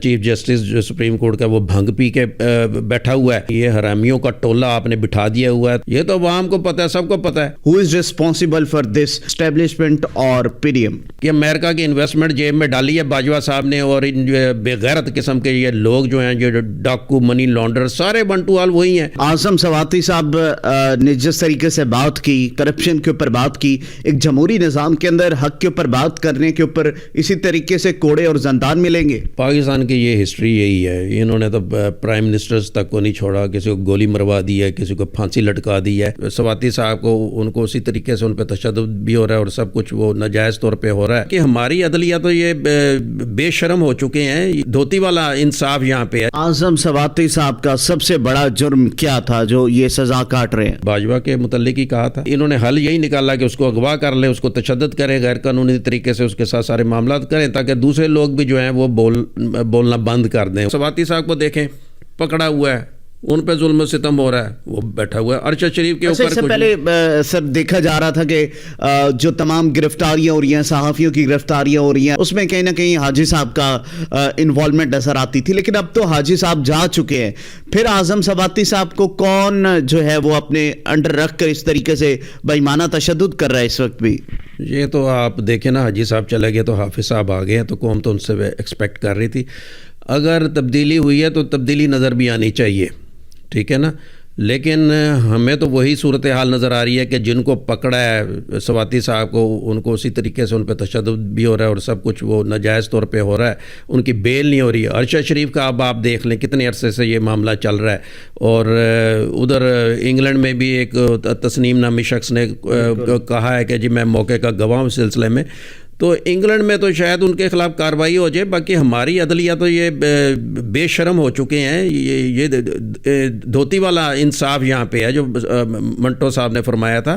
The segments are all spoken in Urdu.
چیف جسٹس جو سپریم کورٹ کا وہ بھنگ پی کے بیٹھا ہوا ہے، یہ حرامیوں کا ٹولہ آپ نے بٹھا دیا ہوا ہے، یہ تو عوام کو پتہ ہے، سب کو پتہ ہے۔ Who is responsible for this establishment or PDM؟ کہ امریکہ کی انویسٹمنٹ جیب میں ڈالی ہے باجوہ صاحب نے، اور ان جو بے غیرت قسم کے یہ لوگ جو ہیں جو ڈاکو منی لانڈر سارے بنٹو حال وہی ہیں۔ اعظم سواتی صاحب نے جس طریقے سے بات کی، کرپشن کے اوپر بات کی، ایک جمہوری نظام کے اندر حق کے اوپر بات کرنے کے اوپر اسی طریقے سے کوڑے اور زندان ملیں گے۔ پاکستان کی یہ ہسٹری یہی ہے، انہوں نے تو پرائم منسٹرز تک کو نہیں چھوڑا، کسی کو گولی مروا دی ہے، کسی کو پھانسی لٹکا دی ہے۔ سواتی صاحب کو ان کو اسی طریقے سے ان پہ تشدد بھی ہو رہا ہے اور سب کچھ وہ ناجائز طور پہ ہو رہا ہے کہ ہماری عدلیہ تو یہ بے شرم ہو چکے ہیں، دھوتی والا انصاف یہاں پہ ہے۔ اعظم سواتی صاحب کا سب سے بڑا جرم کیا تھا جو یہ سزا کاٹ رہے ہیں؟ باجوہ کے متعلق ہی کہا تھا، انہوں نے حل یہی نکالا کہ اس کو اغوا کر لیں، اس کو تشدد کریں، غیر قانونی طریقے سے اس کے ساتھ سارے معاملات کریں تاکہ دوسرے لوگ بھی جو ہیں وہ بولنا بند کر دیں۔ سواتی صاحب کو دیکھیں، پکڑا ہوا ہے، ان پہ ظلم و ستم ہو رہا ہے، وہ بیٹھا ہوا ہے۔ ارشد شریف کے اوپر اس سے پہلے سر دیکھا جا رہا تھا کہ جو تمام گرفتاریاں ہو رہی ہیں، صحافیوں کی گرفتاریاں ہو رہی ہیں، اس میں کہیں نہ کہیں حاجی صاحب کا انوالومنٹ نظر آتی تھی، لیکن اب تو حاجی صاحب جا چکے ہیں، پھر اعظم سواتی صاحب کو کون جو ہے وہ اپنے انڈر رکھ کر اس طریقے سے بےایمانہ تشدد کر رہا ہے اس وقت بھی؟ یہ تو آپ دیکھیں نا، حاجی صاحب چلے گئے تو حافظ صاحب آ گئے ہیں، تو قوم تو ان سے ایکسپیکٹ کر رہی تھی۔ اگر تبدیلی ہوئی ہے تو تبدیلی نظر بھی آنی چاہیے، ٹھیک ہے نا، لیکن ہمیں تو وہی صورتحال نظر آ رہی ہے کہ جن کو پکڑا ہے سواتی صاحب کو، ان کو اسی طریقے سے ان پہ تشدد بھی ہو رہا ہے اور سب کچھ وہ ناجائز طور پہ ہو رہا ہے، ان کی بیل نہیں ہو رہی ہے۔ ارشد شریف کا اب آپ دیکھ لیں کتنے عرصے سے یہ معاملہ چل رہا ہے، اور ادھر انگلینڈ میں بھی ایک تسنیم نامی شخص نے کہا ہے کہ جی میں موقع کا گواہ ہوں اس سلسلے میں، تو انگلینڈ میں تو شاید ان کے خلاف کارروائی ہو جائے، باقی ہماری عدلیہ تو یہ بے شرم ہو چکے ہیں، یہ دھوتی والا انصاف یہاں پہ ہے جو منٹو صاحب نے فرمایا تھا،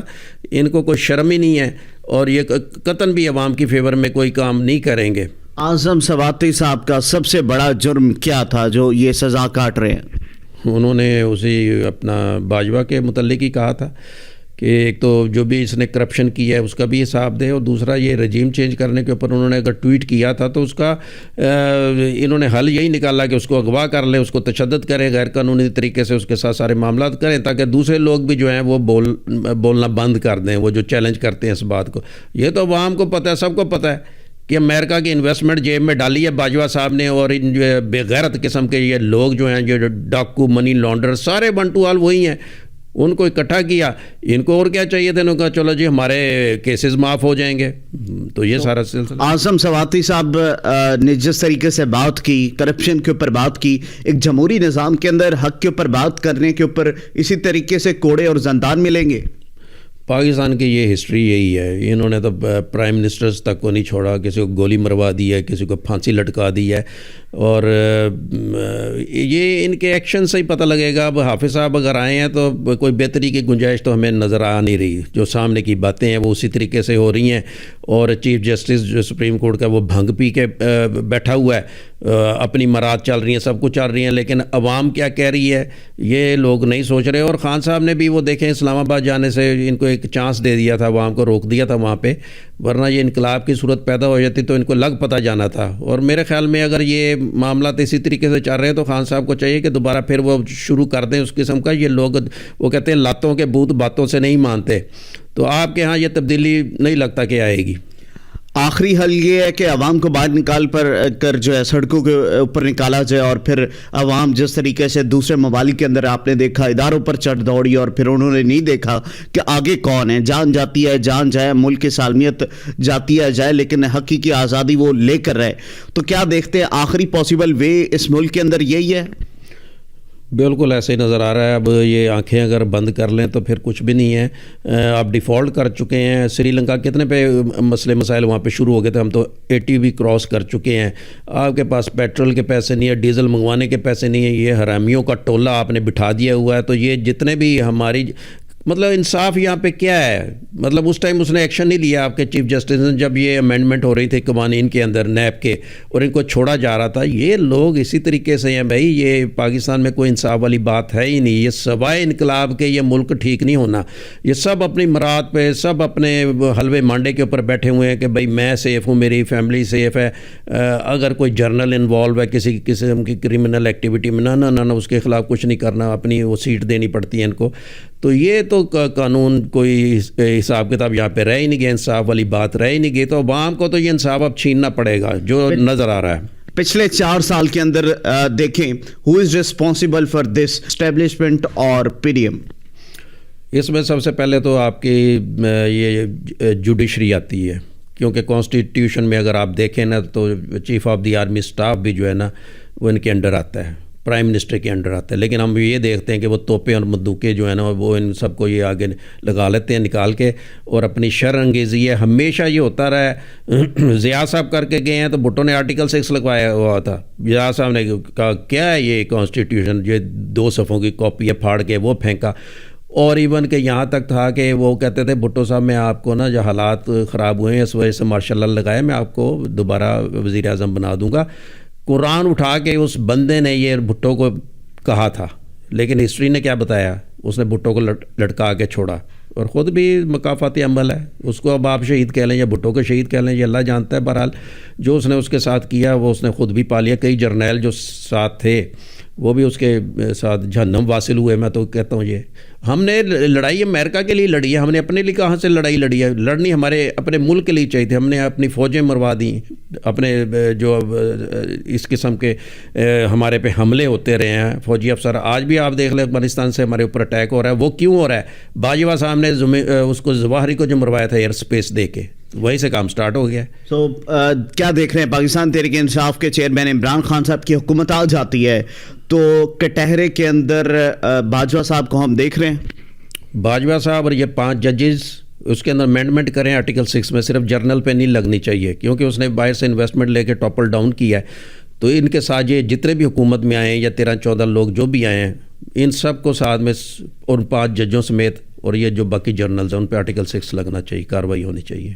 ان کو کوئی شرم ہی نہیں ہے، اور یہ قطعاً بھی عوام کی فیور میں کوئی کام نہیں کریں گے۔ اعظم سواتی صاحب کا سب سے بڑا جرم کیا تھا جو یہ سزا کاٹ رہے ہیں؟ انہوں نے اسی اپنا باجوہ کے متعلق ہی کہا تھا کہ ایک تو جو بھی اس نے کرپشن کی ہے اس کا بھی حساب دے، اور دوسرا یہ رجیم چینج کرنے کے اوپر انہوں نے اگر ٹویٹ کیا تھا تو اس کا انہوں نے حل یہی نکالا کہ اس کو اغوا کر لیں، اس کو تشدد کریں، غیر قانونی طریقے سے اس کے ساتھ سارے معاملات کریں تاکہ دوسرے لوگ بھی جو ہیں وہ بولنا بند کر دیں، وہ جو چیلنج کرتے ہیں اس بات کو۔ یہ تو عوام کو پتہ ہے، سب کو پتہ ہے کہ امریکہ کی انویسٹمنٹ جیب میں ڈالی ہے باجوہ صاحب نے، اور ان جو بے غیرت قسم کے یہ لوگ جو ہیں جو ڈاکو منی لانڈر سارے بنٹو حال وہی ہیں، ان کو اکٹھا کیا۔ ان کو اور کیا چاہیے تھا، انہوں نے کہا چلو جی ہمارے کیسز معاف ہو جائیں گے، تو یہ سارا سلسلہ۔ اعظم سواتی صاحب نے جس طریقے سے بات کی، کرپشن کے اوپر بات کی، ایک جمہوری نظام کے اندر حق کے اوپر بات کرنے کے اوپر اسی طریقے سے کوڑے اور زندان ملیں گے۔ پاکستان کی یہ ہسٹری یہی ہے، انہوں نے تو پرائم منسٹرز تک کو نہیں چھوڑا، کسی کو گولی مروا دی ہے، کسی کو پھانسی لٹکا دی ہے، اور یہ ان کے ایکشن سے ہی پتہ لگے گا۔ اب حافظ صاحب اگر آئے ہیں تو کوئی بہتری کی گنجائش تو ہمیں نظر آ نہیں رہی، جو سامنے کی باتیں ہیں وہ اسی طریقے سے ہو رہی ہیں، اور چیف جسٹس جو سپریم کورٹ کا وہ بھنگ پی کے بیٹھا ہوا ہے، اپنی مراد چل رہی ہیں، سب کچھ چل رہی ہیں، لیکن عوام کیا کہہ رہی ہے یہ لوگ نہیں سوچ رہے۔ اور خان صاحب نے بھی وہ دیکھیں اسلام آباد جانے سے ان کو ایک چانس دے دیا تھا، عوام کو روک دیا تھا وہاں پہ، ورنہ یہ انقلاب کی صورت پیدا ہو جاتی تو ان کو لگ پتہ جانا تھا۔ اور میرے خیال میں اگر یہ معاملات اسی طریقے سے چل رہے ہیں تو خان صاحب کو چاہیے کہ دوبارہ پھر وہ شروع کر دیں اس قسم کا۔ یہ لوگ وہ کہتے ہیں لاتوں کے بھوت باتوں سے نہیں مانتے، تو آپ کے ہاں یہ تبدیلی نہیں لگتا کہ آئے گی۔ آخری حل یہ ہے کہ عوام کو باہر نکال کر جو ہے سڑکوں کے اوپر نکالا جائے، اور پھر عوام جس طریقے سے دوسرے ممالک کے اندر آپ نے دیکھا اداروں پر چڑھ دوڑی، اور پھر انہوں نے نہیں دیکھا کہ آگے کون ہے، جان جاتی ہے جان جائے، ملک کی سالمیت جاتی ہے جائے، لیکن حقیقی آزادی وہ لے کر رہے۔ تو کیا دیکھتے ہیں آخری پاسبل وے اس ملک کے اندر یہی ہے؟ بالکل ایسے ہی نظر آ رہا ہے۔ اب یہ آنکھیں اگر بند کر لیں تو پھر کچھ بھی نہیں ہے، آپ ڈیفالٹ کر چکے ہیں۔ سری لنکا کتنے پہ مسئلے مسائل وہاں پہ شروع ہو گئے تھے، ہم تو 80 بھی کراس کر چکے ہیں۔ آپ کے پاس پیٹرول کے پیسے نہیں ہے، ڈیزل منگوانے کے پیسے نہیں ہیں، یہ حرامیوں کا ٹولہ آپ نے بٹھا دیا ہوا ہے۔ تو یہ جتنے بھی ہماری مطلب انصاف یہاں پہ کیا ہے؟ مطلب اس ٹائم اس نے ایکشن نہیں لیا آپ کے چیف جسٹس نے جب یہ امینڈمنٹ ہو رہی تھی قوانین کے اندر نیب کے اور ان کو چھوڑا جا رہا تھا. یہ لوگ اسی طریقے سے ہیں بھائی. یہ پاکستان میں کوئی انصاف والی بات ہے ہی نہیں. یہ سوائے انقلاب کے یہ ملک ٹھیک نہیں ہونا. یہ سب اپنی مراد پہ سب اپنے حلوے مانڈے کے اوپر بیٹھے ہوئے ہیں کہ بھائی میں سیف ہوں, میری فیملی سیف ہے. اگر کوئی جرنل انوالو ہے کسی قسم کی کرمنل ایکٹیویٹی میں نہ اس کے خلاف کچھ نہیں کرنا, اپنی وہ سیٹ دینی پڑتی ہے ان کو. تو یہ تو قانون کوئی حساب کتاب یہاں پہ رہ ہی نہیں گیا, انصاف والی بات رہ ہی نہیں گئی. تو عوام کو تو یہ انصاف اب چھیننا پڑے گا جو نظر آ رہا ہے. پچھلے 4 سال کے اندر دیکھیں who is responsible for this establishment اور پی ڈی ایم. اس میں سب سے پہلے تو آپ کی یہ جوڈیشری آتی ہے, کیونکہ کانسٹیٹیوشن میں اگر آپ دیکھیں نا تو chief of the army staff بھی جو ہے نا وہ ان کے انڈر آتا ہے, پرائم منسٹر کے انڈر آتا ہے. لیکن ہم یہ دیکھتے ہیں کہ وہ توپیں اور بندوقیں جو ہیں نا وہ ان سب کو یہ آگے لگا لیتے ہیں نکال کے, اور اپنی شر انگیزی ہے. ہمیشہ یہ ہوتا رہا ہے. ضیاء صاحب کر کے گئے ہیں تو بھٹو نے آرٹیکل 6 لگوایا ہوا تھا. ضیاء صاحب نے کہا کیا ہے یہ کانسٹیٹیوشن, یہ 2 صفحوں کی کاپی ہے, پھاڑ کے وہ پھینکا. اور ایون کہ یہاں تک تھا کہ وہ کہتے تھے بھٹو صاحب میں آپ کو نا جو حالات خراب ہوئے ہیں اس وجہ سے مارشل لا لگایا, میں آپ کو دوبارہ وزیر اعظم بنا دوں گا. قرآن اٹھا کے اس بندے نے یہ بھٹو کو کہا تھا, لیکن ہسٹری نے کیا بتایا, اس نے بھٹو کو لٹکا کے چھوڑا. اور خود بھی مکافاتی عمل ہے, اس کو اب آپ شہید کہہ لیں یا بھٹو کو شہید کہہ لیں, یہ اللہ جانتا ہے. بہرحال جو اس نے اس کے ساتھ کیا وہ اس نے خود بھی پا لیا. کئی جرنیل جو ساتھ تھے وہ بھی اس کے ساتھ جہنم واصل ہوئے. میں تو کہتا ہوں یہ ہم نے لڑائی امریکہ کے لیے لڑی ہے, ہم نے اپنے لیے کہاں سے لڑائی لڑی ہے؟ لڑنی ہمارے اپنے ملک کے لیے چاہیے تھی. ہم نے اپنی فوجیں مروا دیں, اپنے جو اس قسم کے ہمارے پہ حملے ہوتے رہے ہیں فوجی افسر. آج بھی آپ دیکھ لیں افغانستان سے ہمارے اوپر اٹیک ہو رہا ہے, وہ کیوں ہو رہا ہے؟ باجوہ صاحب نے اس کو ظواہری کو جو مروایا تھا ایئر اسپیس دے کے, وہیں سے کام سٹارٹ ہو گیا. تو کیا دیکھ رہے ہیں پاکستان تحریک انصاف کے چیئرمین عمران خان صاحب کی حکومت آ جاتی ہے تو کٹہرے کے اندر باجوہ صاحب کو ہم دیکھ رہے ہیں. باجوہ صاحب اور یہ 5 ججز اس کے اندر امینڈمنٹ کریں آرٹیکل 6 میں, صرف جرنل پہ نہیں لگنی چاہیے کیونکہ اس نے باہر سے انویسٹمنٹ لے کے ٹاپل ڈاؤن کیا ہے. تو ان کے ساتھ یہ جتنے بھی حکومت میں آئے ہیں یا 13-14 لوگ جو بھی آئے ہیں ان سب کو ساتھ میں اور 5 ججوں سمیت اور یہ جو باقی جرنلز ہیں ان پہ آرٹیکل 6 لگنا چاہیے, کارروائی ہونی چاہیے.